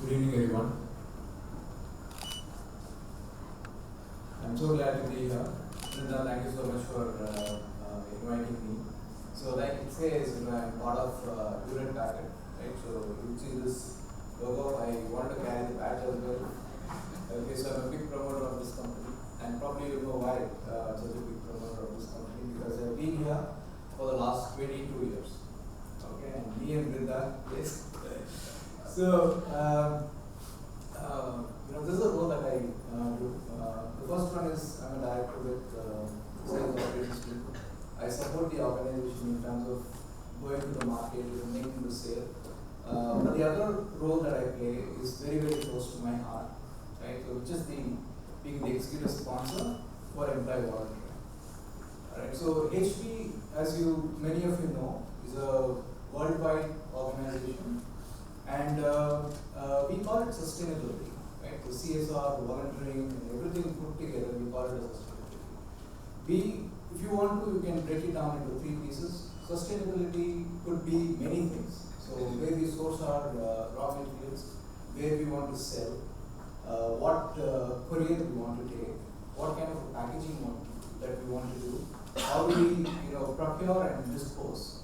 Good evening, everyone. I'm so glad to be here. Linda, thank you so much for inviting me. So, like it says, I'm part of Curated packet, right? So, you see this logo. I want to carry the badge as well. Okay, so I'm a big promoter of this company, and probably you know why I'm such a big promoter of this company, because I've been here for the last 22 years. Okay, and me and Linda, yes. So, this is a role that I do. The first one is I'm a director with sales operations team. I support the organization in terms of going to the market and making the sale. But the other role that I play is very, very close to my heart, right? So, which is being the executive sponsor for employee volunteering. Alright, so HP, as many of you know, is a worldwide organization, and we call it sustainability, right? So CSR, volunteering, and everything put together, we call it sustainability. If you want to, you can break it down into three pieces. Sustainability could be many things. So where we source our raw materials, where we want to sell, what courier we want to take, what kind of packaging that we want to do, how we procure and dispose,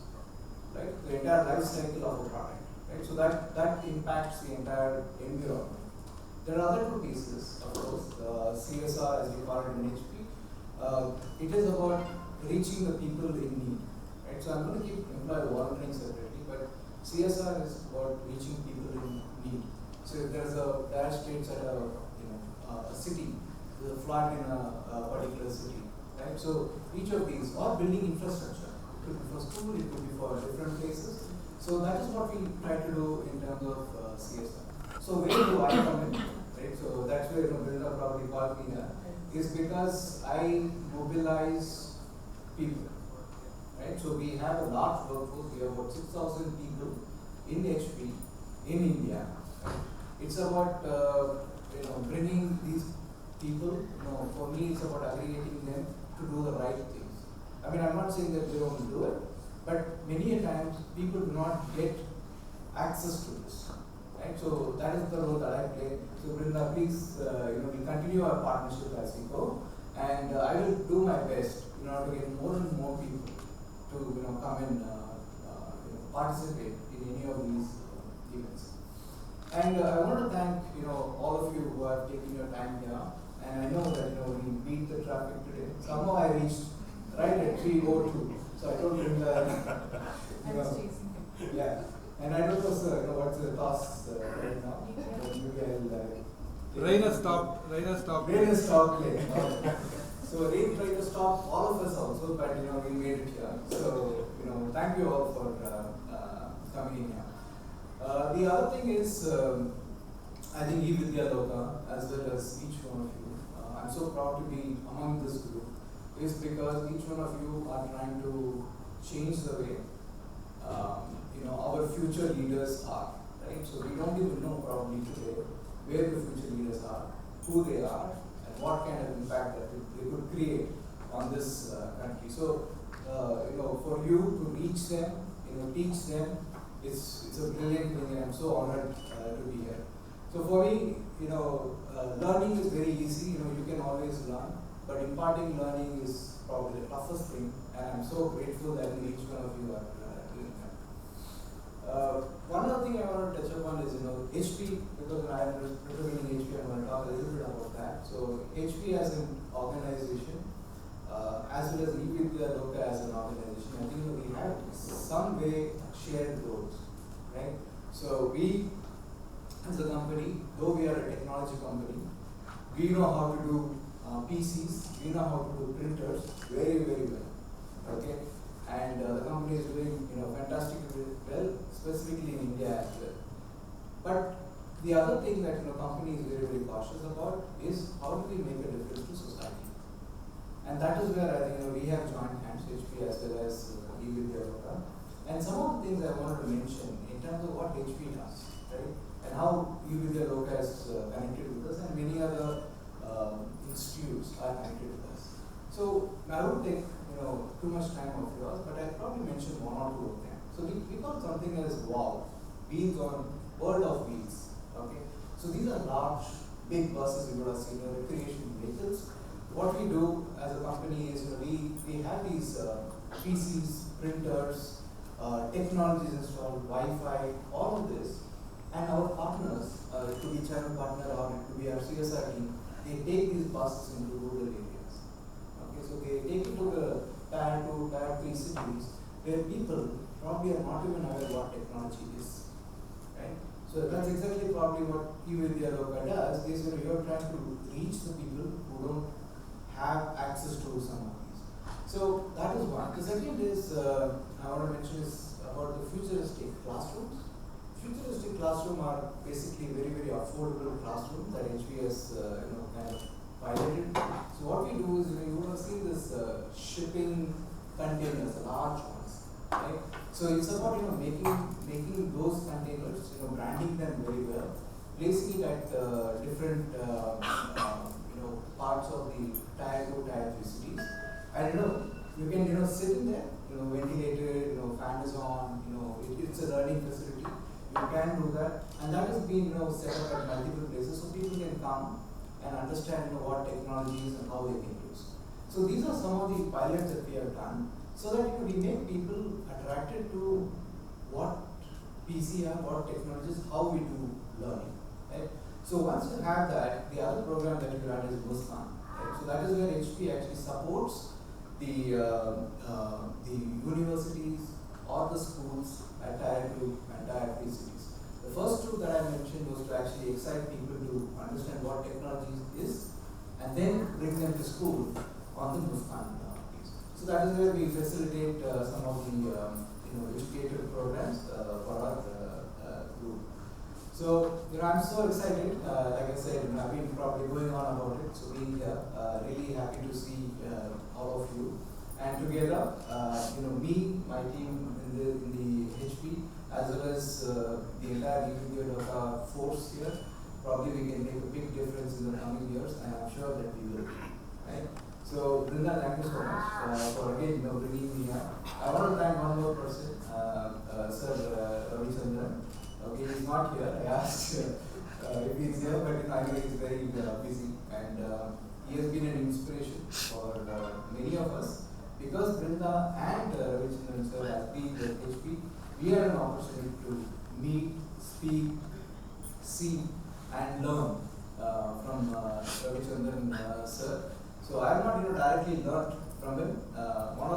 right? The entire life cycle of a product, right? So that impacts the entire environment. There are other two pieces, of course. CSR, as we call it in HP, it is about reaching the people in need, right? So I'm going to keep employee volunteering separately, but CSR is about reaching people in need. So if there's a dire straits at a city, there's a flood in a particular city, right? So each of these, or building infrastructure, it could be for school, it could be for different places. So that is what we try to do in terms of CSR. So where do I come in? Right? So that's where Linda probably called me here. Is because I mobilize people. Right? So we have a large workforce. We have about 6,000 people in HP in India. Right? It's about bringing these people. For me, it's about aggregating them to do the right things. I mean, I'm not saying that they don't do it, but many a times people do not get access to this. Right? So that is the role that I play. So Brinda, please, we continue our partnership as we go, and I will do my best in order to get more and more people to come and participate in any of these events. And I want to thank all of you who have taken your time here. And I know that we beat the traffic today. Somehow I reached right at 3:02. So I told Brinda, yeah. And I don't know, sir, what's the toss right now? Rain has stopped. Rain has stopped. So rain tried to stop all of us also, but we made it here. So thank you all for coming in here. The other thing is, I think e-vidyaloka, as well as each one of you, I'm so proud to be among this group, is because each one of you are trying to change the way our future leaders are, right? So we don't even know probably today where the future leaders are, who they are, and what kind of impact that they could create on this country. So, for you to reach them, teach them, it's a brilliant thing, and I'm so honored to be here. So for me, learning is very easy. You can always learn, but imparting learning is probably the toughest thing, and I'm so grateful that each one of you are doing that. One other thing I want to touch upon is, HP, because when I'm representing HP, I'm going to talk a little bit about that. So HP as an organization, as well as e-vidyaloka as an organization, I think we have some way shared goals, right? So we, as a company, though we are a technology company, we know how to do PCs, we know how to do printers very, very well, okay? And the company is doing fantastically well, specifically in India as well. But the other thing that company is very, very cautious about is how do we make a difference to society? And that is where I think we have joined hands, HP as well as e-vidyaloka. And some of the things I wanted to mention in terms of what HP does, right? And how e-vidyaloka is connected with us, and many other institutes are connected with us. So I won't take too much time of yours, but I'll probably mention one or two of them. So we call something as WOW, Wheels on World of Wheels. Okay. the large, big buses you would have seen, recreation vehicles. What we do as a company is, we have these PCs, printers, technologies installed, Wi-Fi, all of this, and our partners, it could be channel partner or it could be our CSR team, they take these buses into rural areas. Okay, so they take it to the tier 2, tier 3 cities where people probably are not even aware what technology is. Right? So that's exactly probably what e-vidyaloka does, is you're trying to reach the people who don't have access to some of these. So that is one. The second is, I want to mention is about the futuristic classrooms. Futuristic classrooms are basically very, very affordable classrooms that HP has kind of piloted. So what we do is, you will see this shipping containers, large ones, right? So it's about making those containers, branding them very well, placing it at different parts of the tier 2, tier 3 cities, and you can sit in there, ventilated, fan is on, it's a learning facility. You can do that, and that has been set up at multiple places, so people can come and understand what technologies and how they can use. So these are some of the pilots that we have done, so that we make people attracted to what PC are, what technologies, how we do learning. Right? So once you have that, the other program that you add is Muskan. Right? So that is where HP actually supports the universities or the schools at tier 2 and tier 3 cities. The first two that I mentioned was to actually excite people to understand what technology is, and then bring them to school on the Muskan piece. So that is where we facilitate some of the educative programs for our group. So I'm so excited. Like I said, I've been probably going on about it. So being here, really happy to see all of you. And together, me, my team in the HP, as well as the entire e-vidyaloka force here, probably we can make a big difference in the coming years, and I'm sure that we will. Right? So, Brinda, thank you so much for again bringing me here. I want to thank one more person, Sir Ravichandran. Okay, he's not here. I asked if he's here, but I know he's very busy, and he has been an inspiration for many of us. Because Brinda and Ravichandran sir has been with HP, we had an opportunity to meet, speak, see, and learn from Ravichandran sir. So I have not directly learned from him. One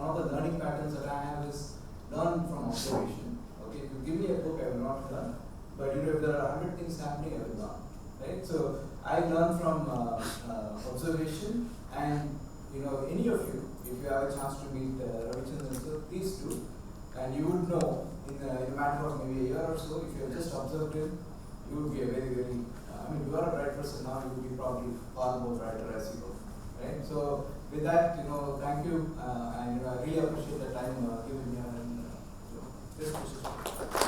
of the learning patterns that I have is learn from observation. Okay, if you give me a book, I will not learn. But if there are 100 things happening, I will learn. Right? So I learn from observation, and any of you, if you have a chance to meet Ravichandran sir, please do. And you would know in a matter of maybe a year or so, if you have just observed him, you would be a very, very, you are a bright person now, you would be probably far more brighter as you go. Right? So with that, thank you, and I really appreciate the time given here, and best wishes.